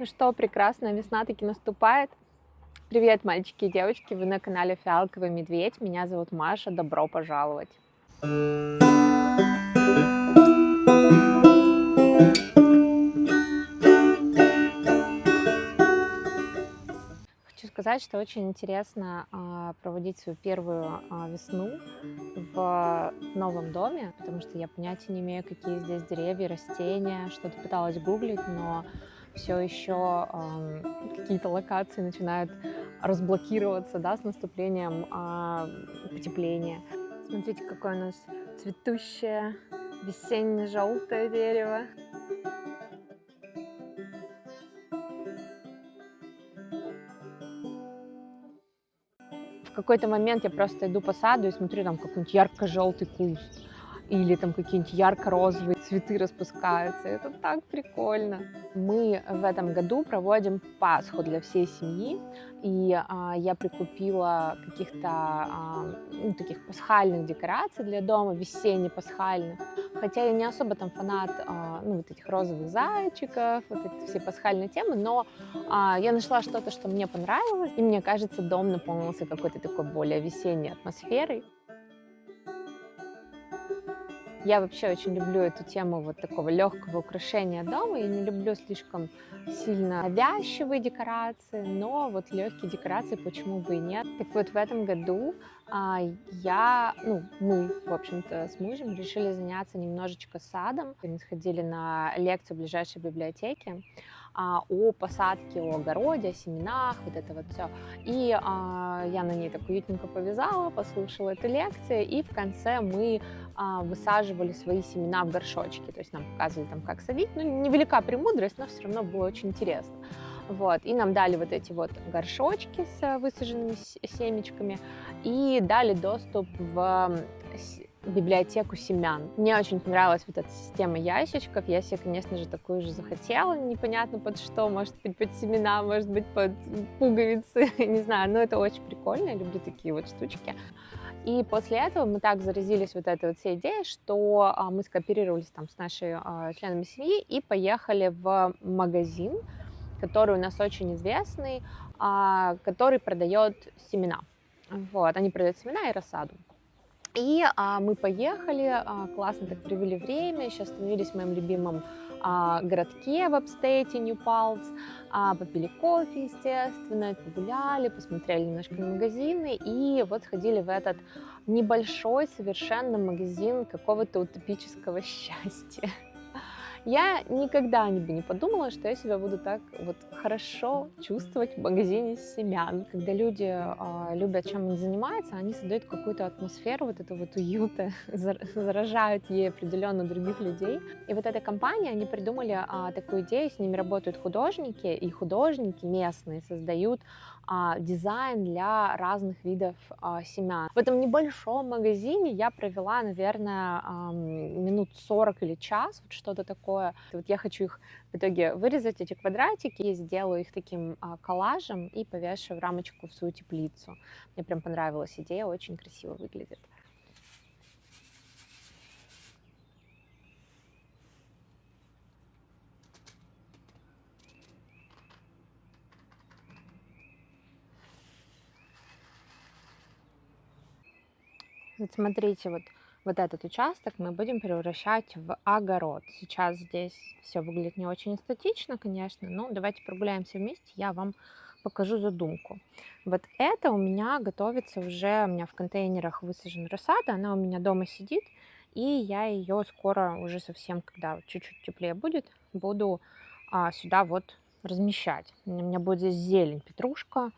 Ну что, прекрасная весна таки наступает. Привет, мальчики и девочки, вы на канале Фиалковый медведь. Меня зовут Маша, добро пожаловать. Хочу сказать, что очень интересно проводить свою первую весну в новом доме, потому что я понятия не имею, какие здесь деревья, растения. Что-то пыталась гуглить, но все еще какие-то локации начинают разблокироваться, да, с наступлением потепления. Смотрите, какое у нас цветущее весенне-желтое дерево. В какой-то момент я просто иду по саду и смотрю, там какой-нибудь ярко-желтый куст или там какие-нибудь ярко-розовые цветы распускаются. Это так прикольно. Мы в этом году проводим Пасху для всей семьи, и я прикупила каких-то таких пасхальных декораций для дома, весенне-пасхальных. Хотя я не особо там фанат вот этих розовых зайчиков, вот эти все пасхальные темы, но я нашла что-то, что мне понравилось, и мне кажется, дом наполнился какой-то такой более весенней атмосферой. Я вообще очень люблю эту тему вот такого легкого украшения дома. Я не люблю слишком сильно навязчивые декорации, но вот легкие декорации почему бы и нет. Так вот, в этом году мы, в общем-то, с мужем решили заняться немножечко садом. Мы сходили на лекцию в ближайшей библиотеке о посадке, о огороде, о семенах, вот это вот все. И я на ней так уютненько повязала, послушала эту лекцию, и в конце мы высаживали свои семена в горшочки, то есть нам показывали там, как садить, ну, невелика премудрость, но все равно было очень интересно. Вот. И нам дали вот эти вот горшочки с высаженными семечками и дали доступ в библиотеку семян. Мне очень понравилась вот эта система ящичков. Я себе, конечно же, такую же захотела. Непонятно под что. Может быть, под семена, может быть, под пуговицы. Не знаю, но это очень прикольно. Я люблю такие вот штучки. И после этого мы так заразились вот этой вот всей идеей, что мы скооперировались там с нашими членами семьи и поехали в магазин, который у нас очень известный, который продает семена. Вот, они продают семена и рассаду. И мы поехали, классно так провели время, еще остановились в моем любимом городке в апстейте Нью-Палц, попили кофе, естественно, погуляли, посмотрели немножко на магазины и вот сходили в этот небольшой совершенно магазин какого-то утопического счастья. Я никогда бы не подумала, что я себя буду так вот хорошо чувствовать в магазине семян. Когда люди любят, чем они занимаются, они создают какую-то атмосферу вот этого вот уюта, заражают ей определенно других людей. И вот эта компания, они придумали такую идею, с ними работают художники, и художники местные создают дизайн для разных видов семян. В этом небольшом магазине я провела, наверное, минут 40 или час, вот что-то такое. Вот я хочу их в итоге вырезать, эти квадратики, и сделаю их таким коллажем и повешу в рамочку в свою теплицу. Мне прям понравилась идея, очень красиво выглядит. Вот смотрите, вот этот участок мы будем превращать в огород. Сейчас здесь все выглядит не очень эстетично, конечно, но давайте прогуляемся вместе, я вам покажу задумку. Вот это у меня готовится уже, у меня в контейнерах высажена рассада, она у меня дома сидит, и я ее скоро уже совсем, когда чуть-чуть теплее будет, буду сюда вот размещать. У меня будет здесь зелень, петрушка,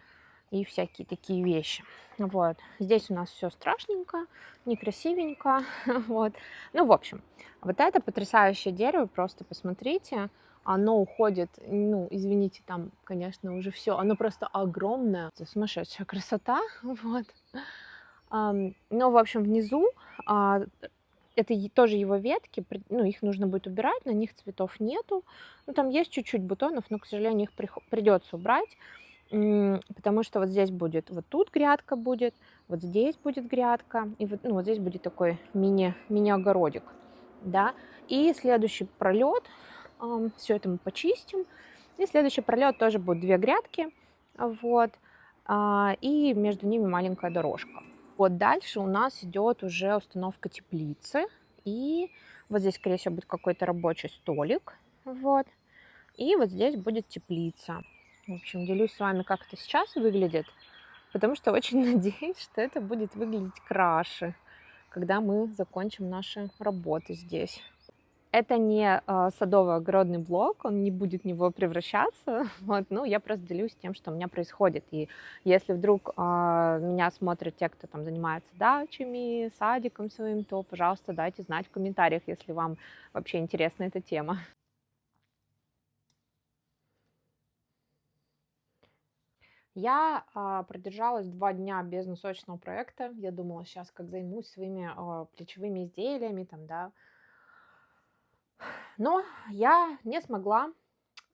и всякие такие вещи. Вот. Здесь у нас все страшненько, некрасивенько. Вот. Ну, в общем, вот это потрясающее дерево, просто посмотрите. Оно уходит, ну, извините, там, конечно, уже все. Оно просто огромное. Это сумасшедшая красота. Вот. Но, в общем, внизу это тоже его ветки, ну, их нужно будет убирать, на них цветов нету. Ну, там есть чуть-чуть бутонов, но, к сожалению, их придется убрать. Потому что вот здесь будет, вот тут грядка будет, вот здесь будет грядка, и вот, ну, вот здесь будет такой мини-огородик, да. И следующий пролет, все это мы почистим, И следующий пролет тоже будет 2 грядки, вот, и между ними маленькая дорожка. Вот дальше у нас идет уже установка теплицы, и вот здесь, скорее всего, будет какой-то рабочий столик, вот, и вот здесь будет теплица. В общем, делюсь с вами, как это сейчас выглядит, потому что очень надеюсь, что это будет выглядеть краше, когда мы закончим наши работы здесь. Это не садово-огородный блок, он не будет в него превращаться. Вот, ну, я просто делюсь тем, что у меня происходит. И если вдруг меня смотрят те, кто там занимается дачами, садиком своим, то, пожалуйста, дайте знать в комментариях, если вам вообще интересна эта тема. Я продержалась 2 дня без носочного проекта. Я думала, сейчас как займусь своими плечевыми изделиями, там, да. Но я не смогла.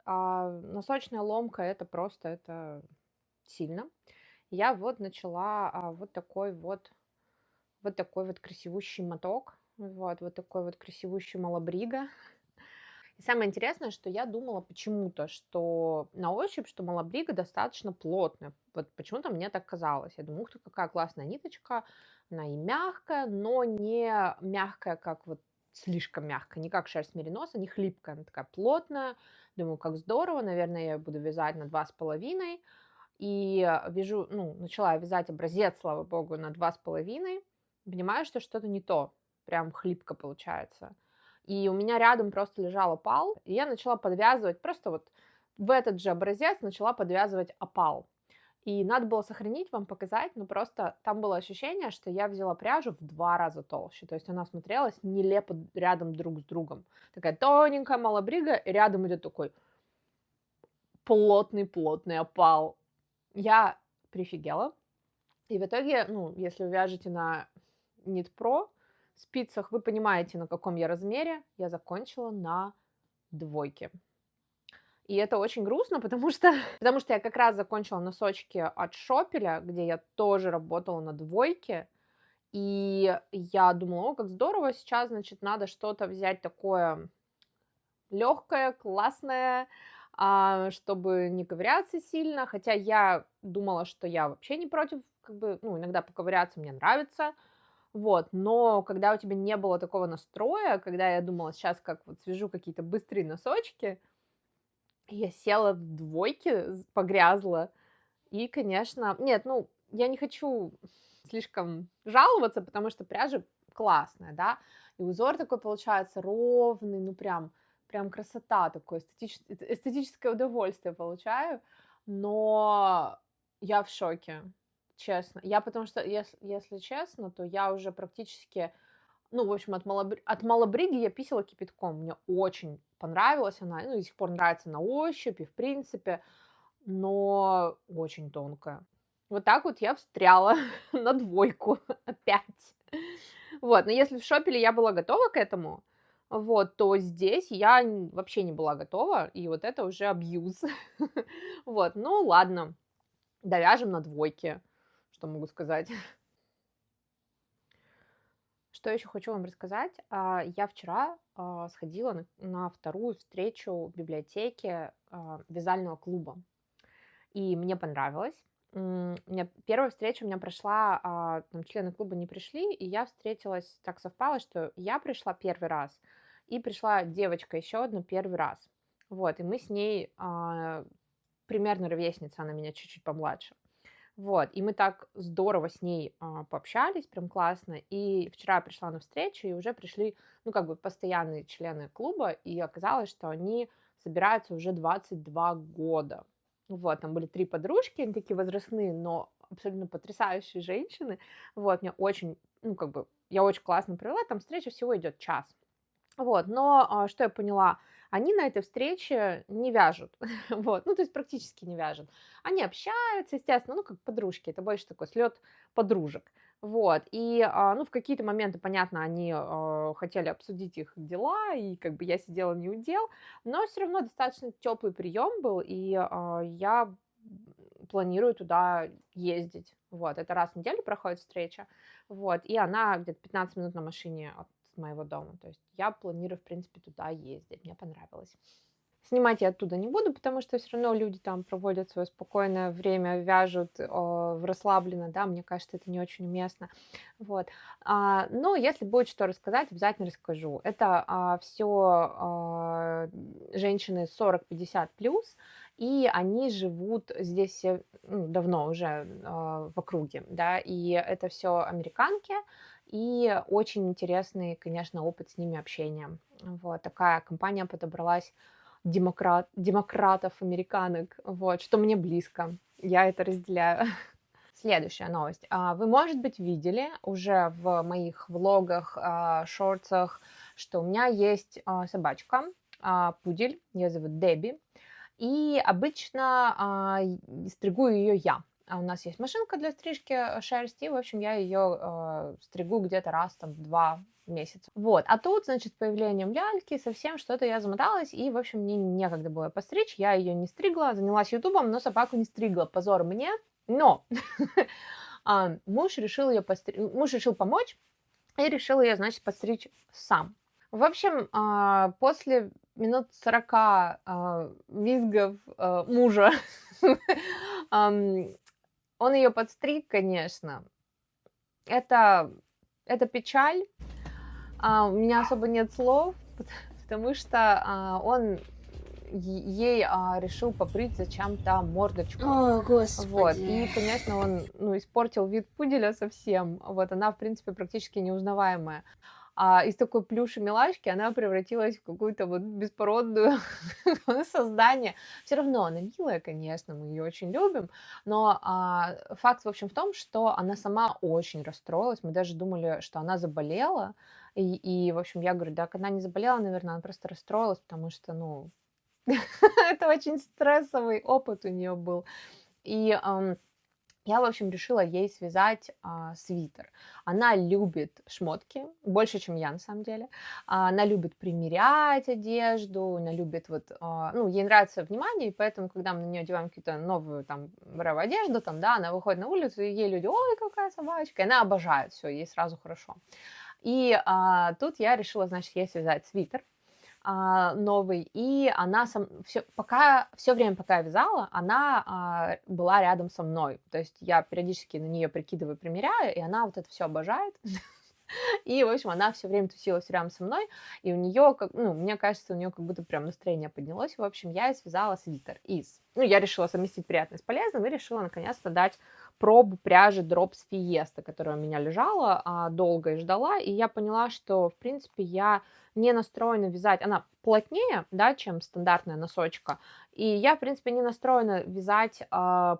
Носочная ломка это просто, это сильно. Я вот начала вот такой вот красивущий моток, вот такой вот красивущий малабрига. И самое интересное, что я думала почему-то, что на ощупь, что малабрига достаточно плотная. Вот почему-то мне так казалось. Я думаю, ух ты, какая классная ниточка. Она и мягкая, но не мягкая, как вот слишком мягкая, не как шерсть мериноса, не хлипкая, она такая плотная. Думаю, как здорово, наверное, я её буду вязать на 2,5. И вяжу, ну, начала я вязать образец, слава богу, на 2,5. Понимаю, что что-то не то, прям хлипко получается. И у меня рядом просто лежал опал, и я начала подвязывать, просто вот в этот же образец начала подвязывать опал. И надо было сохранить, вам показать, но просто там было ощущение, что я взяла пряжу в 2 раза толще. То есть она смотрелась нелепо рядом друг с другом. Такая тоненькая малабрига, и рядом идет такой плотный-плотный опал. Я прифигела. И в итоге, ну, если вы вяжете на Knit Pro спицах, вы понимаете, на каком я размере. Я закончила на 2. И это очень грустно, потому что я как раз закончила носочки от Шопеля, где я тоже работала на 2. И я думала: о, как здорово, сейчас, значит, надо что-то взять такое легкое, классное, чтобы не ковыряться сильно. Хотя я думала, что я вообще не против, как бы, ну, иногда поковыряться мне нравится. Вот, но когда у тебя не было такого настроя, когда я думала, сейчас как вот свяжу какие-то быстрые носочки, я села в 2, погрязла. И, конечно, нет, ну, я не хочу слишком жаловаться, потому что пряжа классная, да, и узор такой получается ровный, ну, прям красота, такое эстетическое удовольствие получаю, но я в шоке, честно. Я потому что, если честно, то я уже практически, ну, в общем, от малабриги я писала кипятком. Мне очень понравилась она, ну, и до сих пор нравится на ощупь и в принципе, но очень тонкая. Вот так вот я встряла на 2 опять. Вот, но если в Шопеле я была готова к этому, вот, то здесь я вообще не была готова, и вот это уже абьюз. Вот, ну ладно, довяжем на 2, что могу сказать. Что еще хочу вам рассказать? Я вчера сходила на 2-ю встречу в библиотеке вязального клуба, и мне понравилось. У меня 1-я встреча у меня прошла, там члены клуба не пришли, и я встретилась, так совпало, что я пришла 1-й раз, и пришла девочка еще одна 1-й раз. Вот, и мы с ней примерно ровесница, она меня чуть-чуть помладше. Вот, и мы так здорово с ней пообщались, прям классно. И вчера я пришла на встречу, и уже пришли, ну, как бы постоянные члены клуба, и оказалось, что они собираются уже 22 года. Вот, там были 3 подружки, они такие возрастные, но абсолютно потрясающие женщины. Вот, мне очень, ну, как бы, я очень классно провела, там встреча всего идет час. Вот, но что я поняла, они на этой встрече не вяжут, вот, ну, то есть практически не вяжут. Они общаются, естественно, ну, как подружки, это больше такой слет подружек, вот, и, ну, в какие-то моменты, понятно, они хотели обсудить их дела, и как бы я сидела не у дел, но все равно достаточно теплый прием был, и я планирую туда ездить, вот, это раз в неделю проходит встреча, вот, и она где-то 15 минут на машине от моего дома. То есть я планирую, в принципе, туда ездить. Мне понравилось. Снимать я оттуда не буду, потому что все равно люди там проводят свое спокойное время, вяжут, в расслабленно, да, мне кажется, это не очень уместно. Вот. Но если будет что рассказать, обязательно расскажу. Это все женщины 40-50 плюс, и они живут здесь давно уже в округе, да, и это все американки, и очень интересный, конечно, опыт с ними общения. Вот такая компания подобралась демократов, американок, вот, что мне близко. Я это разделяю. Следующая новость. Вы, может быть, видели уже в моих влогах, шортсах, что у меня есть собачка, пудель, ее зовут Дебби, и обычно стригу ее я. У нас есть машинка для стрижки шерсти, и, в общем, я ее стригу где-то раз там в 2 месяца. Вот, а тут, значит, с появлением ляльки совсем что-то я замоталась, и, в общем, мне некогда было постричь, я ее не стригла, занялась ютубом, но собаку не стригла, позор мне, но муж решил помочь и решил ее, значит, подстричь сам. В общем, после минут 40 визгов мужа он ее подстриг, конечно. Это печаль. У меня особо нет слов, потому что он ей решил побрить зачем-то мордочку. О, Вот. И, господи. конечно, он испортил вид пуделя совсем. Вот она, в принципе, практически неузнаваемая. Из такой плюши-милашки она превратилась в какую-то вот беспородную создание. Все равно она милая, конечно, мы ее очень любим, но факт, в общем, в том, что она сама очень расстроилась. Мы даже думали, что она заболела. В общем, я говорю, да, она не заболела, наверное, она просто расстроилась, потому что, ну, это очень стрессовый опыт у нее был. И я, в общем, решила ей связать свитер. Она любит шмотки, больше, чем я, на самом деле. Она любит примерять одежду, она любит вот, ну, ей нравится внимание, и поэтому, когда мы на нее одеваем какую-то новую там бравую одежду, там, да, она выходит на улицу, и ей люди, ой, какая собачка, и она обожает, все, ей сразу хорошо. И тут я решила, значит, ей связать свитер новый, и она все время, пока я вязала, она была рядом со мной, то есть я периодически на нее прикидываю, примеряю, и она вот это все обожает, и, в общем, она все время тусилась рядом со мной, и у нее, ну, мне кажется, у нее как будто прям настроение поднялось, в общем, я ей связала свитер ну, я решила совместить приятное с полезным, и решила, наконец-то, дать пробу пряжи Drops Fiesta, которая у меня лежала долго и ждала, и я поняла, что, в принципе, я не настроена вязать, она плотнее, да, чем стандартная носочка, и я, в принципе, не настроена вязать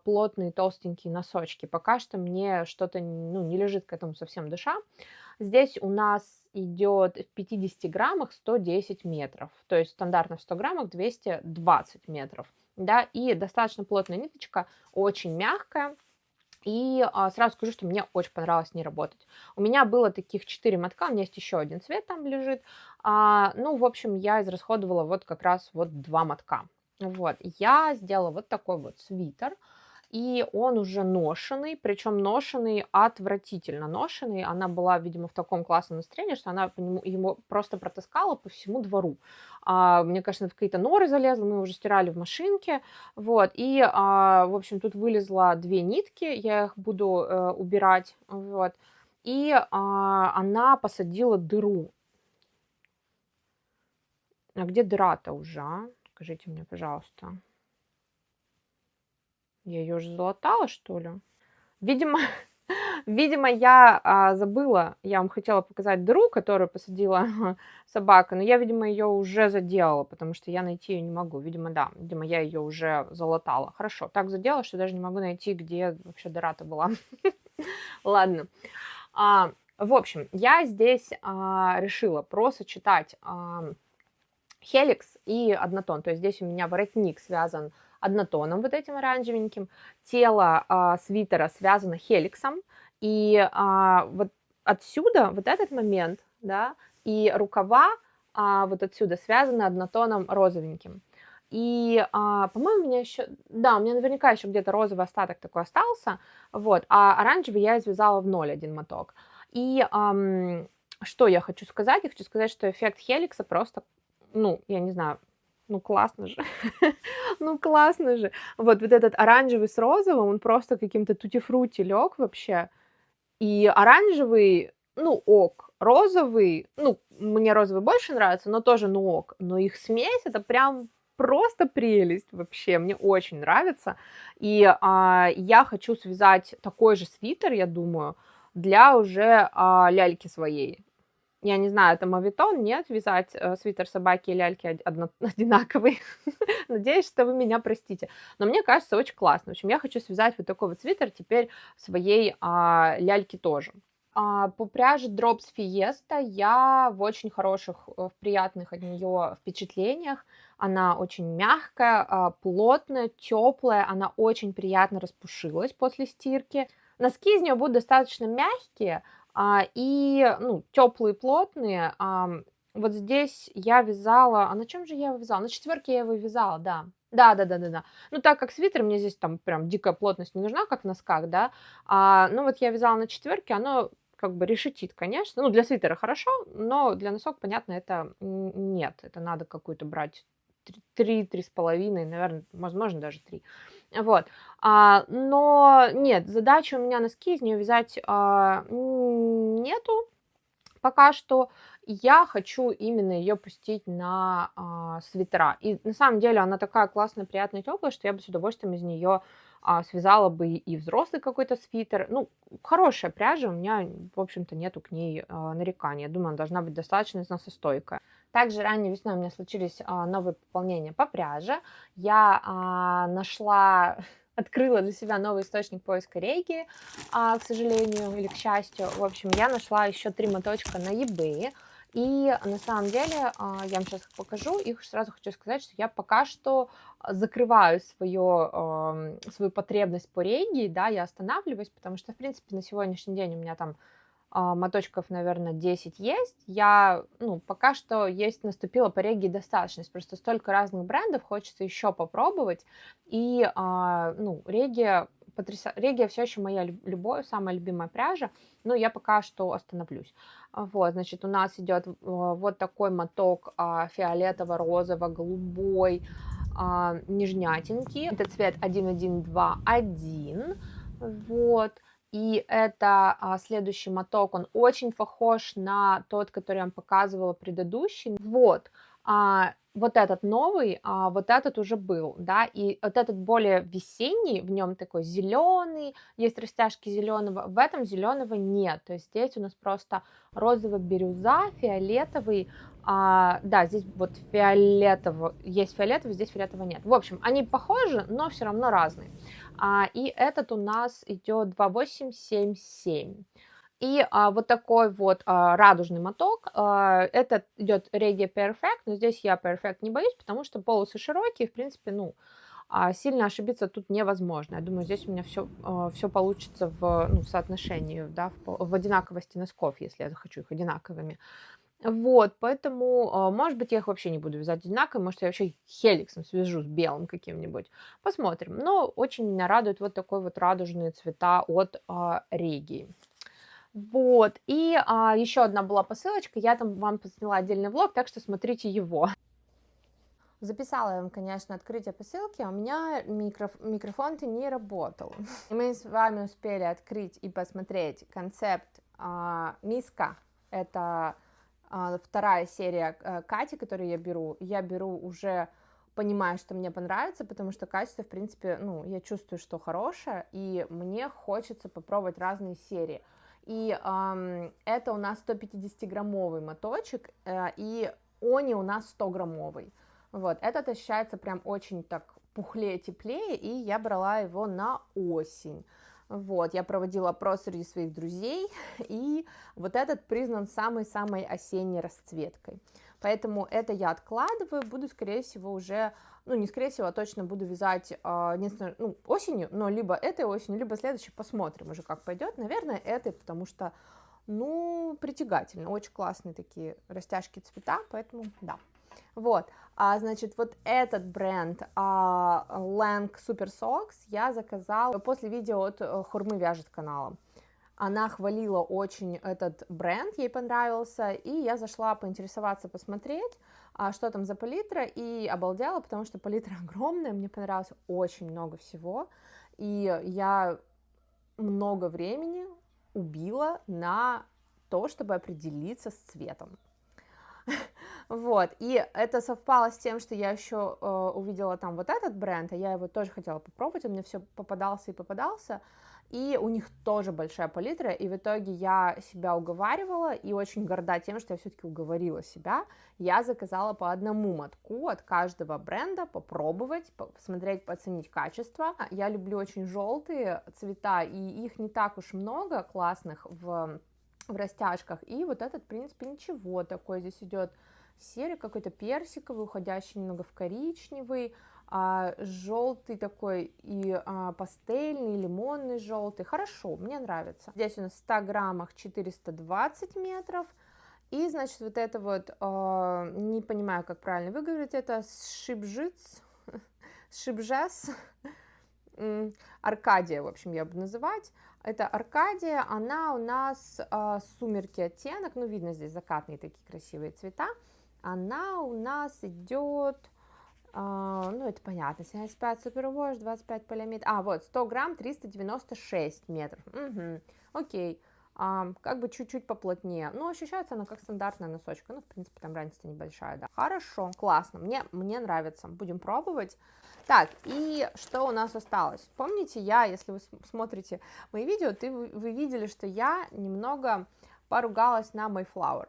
плотные толстенькие носочки, пока что мне что-то, ну, не лежит к этому совсем душа. Здесь у нас идет в 50 граммах 110 метров, то есть стандартно в 100 граммах 220 метров, да, и достаточно плотная ниточка, очень мягкая, и сразу скажу, что мне очень понравилось с ней работать. У меня было таких 4 мотка, у меня есть еще один цвет там лежит, ну, в общем, я израсходовала вот как раз вот 2 мотка. Вот, я сделала вот такой вот свитер, и он уже ношеный, причем ношеный, отвратительно ношеный. Она была, видимо, в таком классном настроении, что она по нему, ему просто протаскала по всему двору. Мне кажется, в какие-то норы залезла, мы уже стирали в машинке, вот, и, в общем, тут вылезла 2 нитки, я их буду убирать, вот, и она посадила дыру. А где дыра-то уже, Скажите мне, пожалуйста. Я ее уже залатала, что ли? Видимо, видимо, я забыла, я вам хотела показать дыру, которую посадила собака, но я, видимо, ее уже заделала, потому что я найти ее не могу. Видимо, да, видимо, я ее уже залатала. Хорошо, так заделала, что даже не могу найти, где вообще дыра-то была. Ладно. В общем, я здесь решила просочетать хеликс и однотон. То есть здесь у меня воротник связан однотоном, вот этим оранжевеньким, тело свитера связано хеликсом, и вот отсюда, вот этот момент, да, и рукава вот отсюда связаны однотоном розовеньким. И, по-моему, у меня еще, да, у меня наверняка еще где-то розовый остаток такой остался, вот, а оранжевый я извязала в 0 один моток. И что я хочу сказать? Я хочу сказать, что эффект хеликса просто, ну, я не знаю, Ну, классно же. Ну, классно же. Вот этот оранжевый с розовым, он просто каким-то тутти-фрутти лёг вообще. И оранжевый, ну, ок. Розовый, ну, мне розовый больше нравится, но тоже, ну, ок. Но их смесь — это прям просто прелесть вообще. Мне очень нравится. И, я хочу связать такой же свитер, я думаю, для уже, ляльки своей. Я не знаю, это моветон, нет, вязать, свитер собаки и ляльки одинаковый. Надеюсь, что вы меня простите. Но мне кажется, очень классно. В общем, я хочу связать вот такой вот свитер теперь своей, ляльке тоже. По пряже Drops Fiesta я в очень хороших, в приятных от нее впечатлениях. Она очень мягкая, плотная, теплая, она очень приятно распушилась после стирки. Носки из нее будут достаточно мягкие, и, ну, теплые, плотные. Вот здесь я вязала, на чем же я его вязала? На четверке я его вязала, да. Да. Ну, так как свитер, мне здесь там прям дикая плотность не нужна, как в носках, да. Ну, вот я вязала на четверке, оно как бы решетит, конечно. Ну, для свитера хорошо, но для носок, понятно, это нет. Это надо какую-то брать 3-3,5, наверное, возможно, даже 3. Вот. Но нет, задачи у меня носки из нее вязать нету пока что. Я хочу именно ее пустить на свитера. И на самом деле она такая классная, приятная, теплая, что я бы с удовольствием из нее связала бы и взрослый какой-то свитер. Ну, хорошая пряжа, у меня, в общем-то, нету к ней нареканий. Я думаю, она должна быть достаточно износостойкая. Также ранней весной у меня случились новые пополнения по пряже. Я нашла, открыла для себя новый источник поиска рейки, к сожалению или к счастью. В общем, я нашла еще 3 моточка на eBay. И на самом деле, я вам сейчас их покажу, их сразу хочу сказать, что я пока что закрываю свою потребность по рейге, да, я останавливаюсь, потому что, в принципе, на сегодняшний день у меня там моточков, наверное, 10 есть. Ну, пока что есть, наступила по регге достаточность, просто столько разных брендов, хочется еще попробовать. И, ну, регия все еще моя любовь, самая любимая пряжа, но я пока что остановлюсь. Вот, значит, у нас идет вот такой моток фиолетово-розово-голубой, нежнятенький. Это цвет 1121. Вот. И это следующий моток, он очень похож на тот, который я вам показывала предыдущий. Вот этот новый, вот этот уже был, да, и вот этот более весенний, в нем такой зеленый, есть растяжки зеленого, в этом зеленого нет, то есть здесь у нас просто розово-бирюза, фиолетовый, да, здесь вот фиолетовый, есть фиолетовый, здесь фиолетового нет. В общем, они похожи, но все равно разные. И этот у нас идет 2877. И вот такой вот радужный моток. Этот идет Regia Perfect, но здесь я Perfect не боюсь, потому что полосы широкие, в принципе, ну, сильно ошибиться тут невозможно. Я думаю, здесь у меня все получится в соотношении, да, в одинаковости носков, если я захочу их одинаковыми. Вот, поэтому, может быть, я их вообще не буду вязать одинаково, может, я вообще хеликсом свяжу с белым каким-нибудь. Посмотрим. Но очень меня радует вот такой вот радужные цвета от Регии. Вот, и еще одна была посылочка, я там вам сняла отдельный влог, так что смотрите его. Записала я вам, конечно, открытие посылки, а у меня микрофон-то не работал. И мы с вами успели открыть и посмотреть концепт миска. Это вторая серия Кати, которую я беру. Я беру уже, понимая, что мне понравится, потому что качество, в принципе, ну, я чувствую, что хорошее, и мне хочется попробовать разные серии. И это у нас 150-граммовый моточек, и они у нас 100-граммовый. Вот, этот ощущается прям очень так пухлее, теплее, и я брала его на осень. Вот, я проводила опрос среди своих друзей, и вот этот признан самой-самой осенней расцветкой. Поэтому это я откладываю, буду, скорее всего, уже, ну, не скорее всего, а точно буду вязать осенью, но либо этой осенью, либо следующей, посмотрим уже, как пойдет. Наверное, этой, потому что, ну, притягательно, очень классные такие растяжки цвета, поэтому да. Вот, значит, вот этот бренд Lang Super Socks я заказала после видео от Хурмы вяжет канала. Она хвалила очень этот бренд, ей понравился, и я зашла поинтересоваться, посмотреть. что там за палитра, и обалдела, потому что палитра огромная, мне понравилось очень много всего, и я много времени убила на то, чтобы определиться с цветом. Вот, и это совпало с тем, что я еще увидела там вот этот бренд, а я его тоже хотела попробовать, он мне все попадался и попадался, и у них тоже большая палитра, и в итоге я себя уговаривала, и очень горда тем, что я все-таки уговорила себя, я заказала по одному мотку от каждого бренда попробовать, посмотреть, оценить качество. Я люблю очень желтые цвета, и их не так уж много классных в растяжках, и вот этот, в принципе, ничего, такой здесь идет серый, какой-то персиковый, уходящий немного в коричневый, желтый такой и пастельный, лимонный желтый. Хорошо, мне нравится. Здесь у нас в 100 граммах 420 метров. И, значит, вот это вот, не понимаю, как правильно выговорить это, Шибжиц, Шибжес, Аркадия, в общем, я буду называть. Это Аркадия, она у нас сумерки оттенок, ну, видно здесь закатные такие красивые цвета. Она у нас идет, ну, это понятно, 75 супервош, 25 полиамид, вот, 100 грамм, 396 метров, окей, как бы чуть-чуть поплотнее, но ощущается она как стандартная носочка, ну, в принципе, там разница небольшая, да. Хорошо, классно, мне нравится, будем пробовать. Так, и что у нас осталось? Помните, если вы смотрите мои видео, вы видели, что я немного поругалась на Mayflower.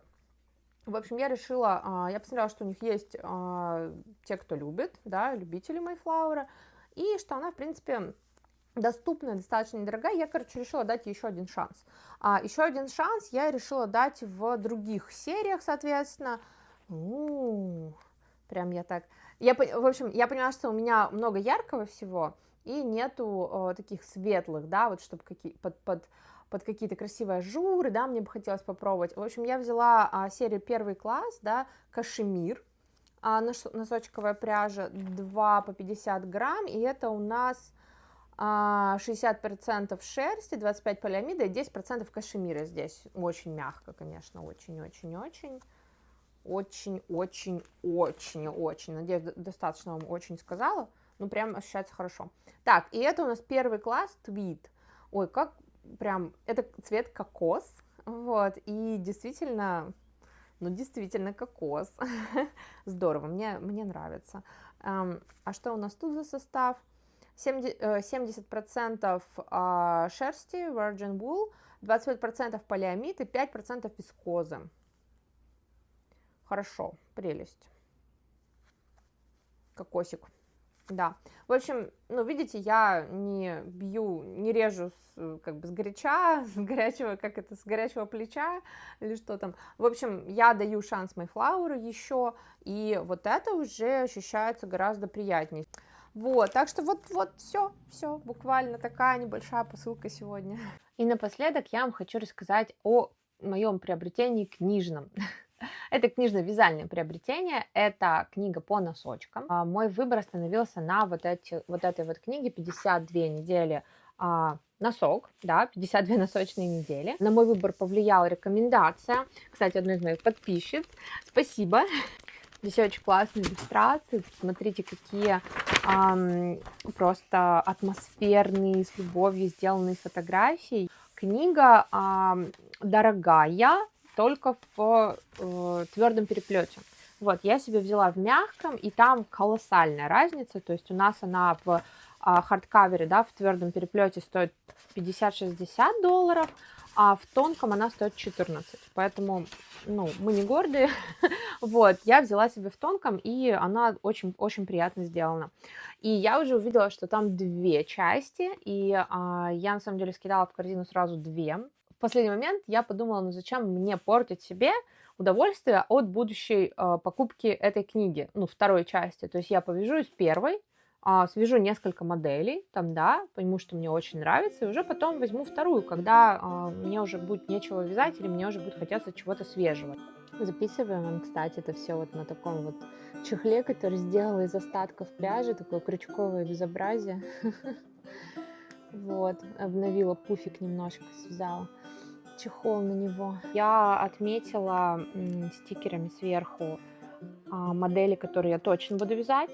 В общем, я решила, я посмотрела, что у них есть те, кто любит, да, любители Mayflower, и что она, в принципе, доступная, достаточно недорогая. Я, короче, решила дать ей еще один шанс. Еще один шанс я решила дать в других сериях, соответственно. Прям я так... в общем, я поняла, что у меня много яркого всего, и нету таких светлых, да, вот чтобы под какие-то красивые ажуры, да, мне бы хотелось попробовать. В общем, я взяла серию первый класс, да, кашемир, носочковая пряжа, 2 по 50 грамм, и это у нас 60% шерсти, 25 полиамида и 10% кашемира здесь. Очень мягко, конечно, очень-очень-очень. Очень-очень-очень. Надеюсь, достаточно вам очень сказала. Ну, прям ощущается хорошо. Так, и это у нас первый класс, твид. Ой, как прям, это цвет кокос, вот, и действительно, ну, действительно кокос, здорово, мне нравится. А что у нас тут за состав? 70% шерсти, virgin wool, 25% полиамид и 5% вискозы. Хорошо, прелесть. Кокосик. Да, в общем, ну, видите, я не бью, не режу как бы сгоряча, с горячего плеча или что там. В общем, я даю шанс Mayflower еще, и вот это уже ощущается гораздо приятнее. Вот, так что вот все, буквально такая небольшая посылка сегодня. И напоследок я вам хочу рассказать о моем приобретении книжном. Это книжно-вязальное приобретение, это книга по носочкам. Мой выбор остановился на вот этой вот книге «52 недели носок», да, 52 носочные недели. На мой выбор повлияла рекомендация, кстати, одной из моих подписчиц. Спасибо. Здесь очень классные иллюстрации, смотрите, какие просто атмосферные, с любовью сделанные фотографии. Книга дорогая, только в твердом переплете. Вот, я себе взяла в мягком, и там колоссальная разница, то есть у нас она в хардкавере, да, в твердом переплете стоит 50-60 долларов, а в тонком она стоит 14, поэтому, ну, мы не гордые, вот, я взяла себе в тонком, и она очень приятно сделана. И я уже увидела, что там 2 части, и я, на самом деле, скидала в корзину сразу 2. В последний момент я подумала, ну зачем мне портить себе удовольствие от будущей покупки этой книги, ну, второй части. То есть я повяжусь первой, свяжу несколько моделей, там, да, пойму, что мне очень нравится, и уже потом возьму вторую, когда мне уже будет нечего вязать, или мне уже будет хотеться чего-то свежего. Записываем вам, кстати, это все вот на таком вот чехле, который сделала из остатков пряжи, такое крючковое безобразие. Вот, обновила пуфик немножко, связала чехол на него. Я отметила стикерами сверху модели, которые я точно буду вязать,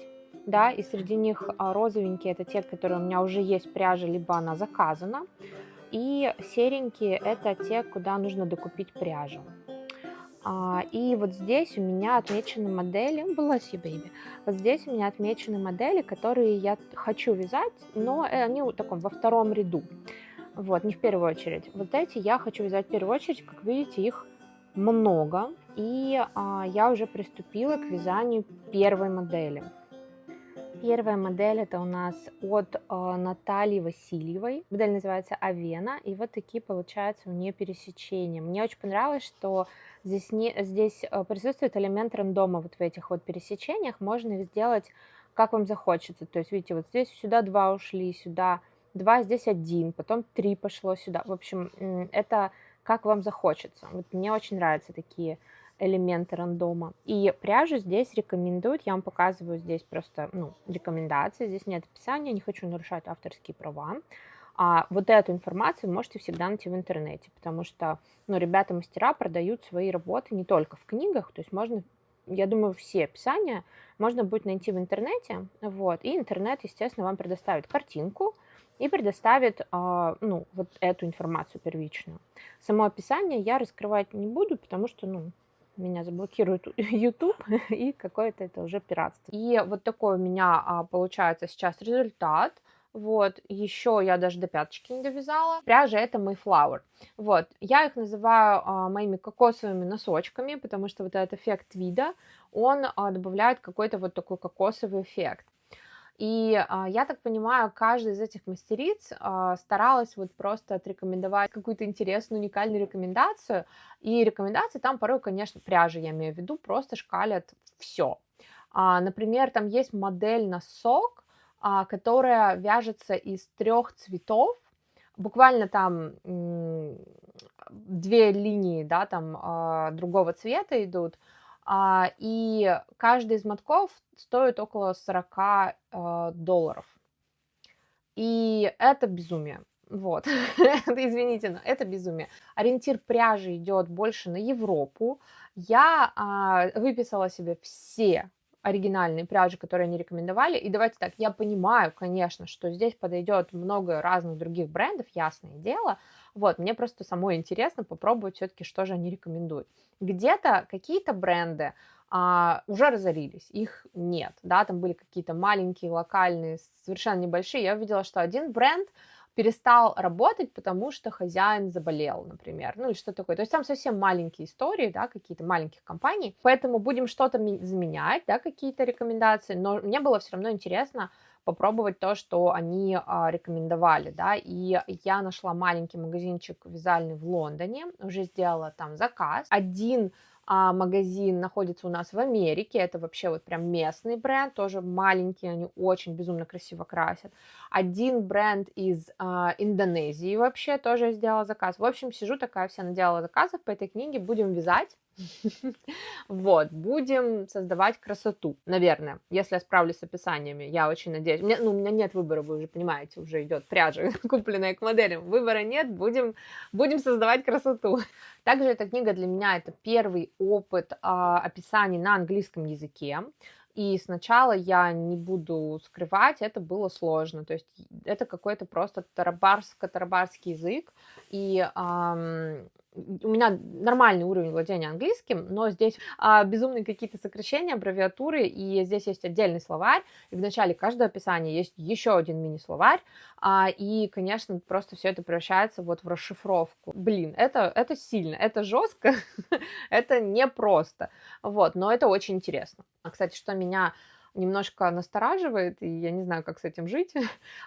да, и среди них розовенькие это те, которые у меня уже есть пряжа, либо она заказана, и серенькие это те, куда нужно докупить пряжу. И вот здесь у меня отмечены модели, bless you, baby. Вот здесь у меня отмечены модели, которые я хочу вязать, но они вот таком во втором ряду. Вот, не в первую очередь. Вот эти я хочу вязать в первую очередь, как видите, их много, и я уже приступила к вязанию первой модели. Первая модель это у нас от Натальи Васильевой. Модель называется Авена, и вот такие получаются у нее пересечения. Мне очень понравилось, что здесь присутствует элемент рандома вот в этих вот пересечениях. Можно сделать, как вам захочется. То есть, видите, вот здесь сюда 2 ушли, сюда 2, здесь 1, потом 3 пошло сюда. В общем, это как вам захочется. Вот мне очень нравятся такие элементы рандома. И пряжу здесь рекомендуют, я вам показываю здесь просто рекомендации, здесь нет описания, не хочу нарушать авторские права. Вот эту информацию вы можете всегда найти в интернете, потому что ребята-мастера продают свои работы не только в книгах, то есть можно, я думаю, все описания можно будет найти в интернете, вот, и интернет, естественно, вам предоставит картинку и предоставит вот эту информацию первичную. Само описание я раскрывать не буду, потому что, меня заблокирует YouTube, и какое-то это уже пиратство. И вот такой у меня получается сейчас результат. Вот, еще я даже до пяточки не довязала. Пряжа это Mayflower. Вот, я их называю моими кокосовыми носочками, потому что вот этот эффект вида, он добавляет какой-то вот такой кокосовый эффект. И я так понимаю, каждая из этих мастериц старалась вот просто отрекомендовать какую-то интересную, уникальную рекомендацию. И рекомендации там порой, конечно, пряжи, я имею в виду, просто шкалят все. Например, там есть модель носок, которая вяжется из 3 цветов. Буквально там 2 линии, да, там другого цвета идут. И каждый из мотков стоит около $40. И это безумие. Вот, извините, но это безумие. Ориентир пряжи идет больше на Европу. Я выписала себе все оригинальные пряжи, которые они рекомендовали. И давайте так, я понимаю, конечно, что здесь подойдет много разных других брендов, ясное дело. Вот, мне просто самой интересно попробовать все-таки, что же они рекомендуют. Где-то какие-то бренды уже разорились, их нет, да, там были какие-то маленькие, локальные, совершенно небольшие. Я увидела, что один бренд перестал работать, потому что хозяин заболел, например, или что такое. То есть там совсем маленькие истории, да, какие-то маленьких компаний, поэтому будем что-то заменять, да, какие-то рекомендации, но мне было все равно интересно попробовать то, что они рекомендовали, да, и я нашла маленький магазинчик вязальный в Лондоне, уже сделала там заказ. Один магазин находится у нас в Америке, это вообще вот прям местный бренд, тоже маленький, они очень безумно красиво красят. Один бренд из Индонезии вообще тоже сделала заказ. В общем, сижу такая вся, наделала заказов по этой книге, будем вязать. Вот, будем создавать красоту, наверное, если я справлюсь с описаниями, я очень надеюсь. У меня нет выбора, вы уже понимаете, уже идет пряжа, купленная к моделям. Выбора нет, будем создавать красоту. Также эта книга для меня это первый опыт описаний на английском языке. И сначала я не буду скрывать, это было сложно. То есть это какой-то просто тарабарский язык. И у меня нормальный уровень владения английским, но здесь безумные какие-то сокращения, аббревиатуры, и здесь есть отдельный словарь, и в начале каждого описания есть еще один мини-словарь, и, конечно, просто все это превращается вот в расшифровку. Блин, это сильно, это жестко, это непросто, вот, но это очень интересно. Кстати, что меня немножко настораживает, и я не знаю, как с этим жить,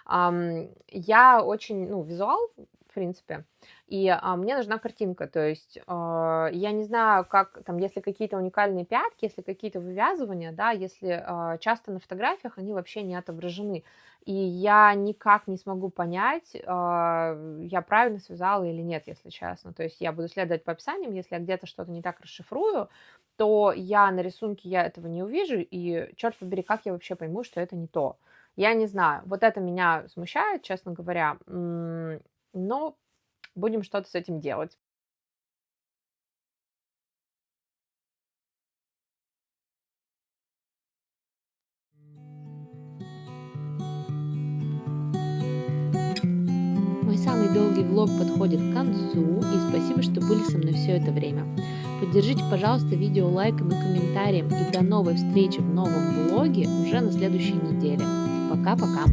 я очень, визуал, в принципе, и мне нужна картинка, то есть я не знаю, как там, если какие-то уникальные пятки, если какие-то вывязывания, да, если часто на фотографиях они вообще не отображены, и я никак не смогу понять, я правильно связала или нет, если честно, то есть я буду следовать по описаниям, если я где-то что-то не так расшифрую, то я на рисунке я этого не увижу, и черт побери, как я вообще пойму, что это не то. Я не знаю, вот это меня смущает, честно говоря, но будем что-то с этим делать. самый долгий влог подходит к концу, и спасибо, что были со мной все это время. Поддержите, пожалуйста, видео лайком и комментарием, и до новой встречи в новом влоге уже на следующей неделе. Пока-пока!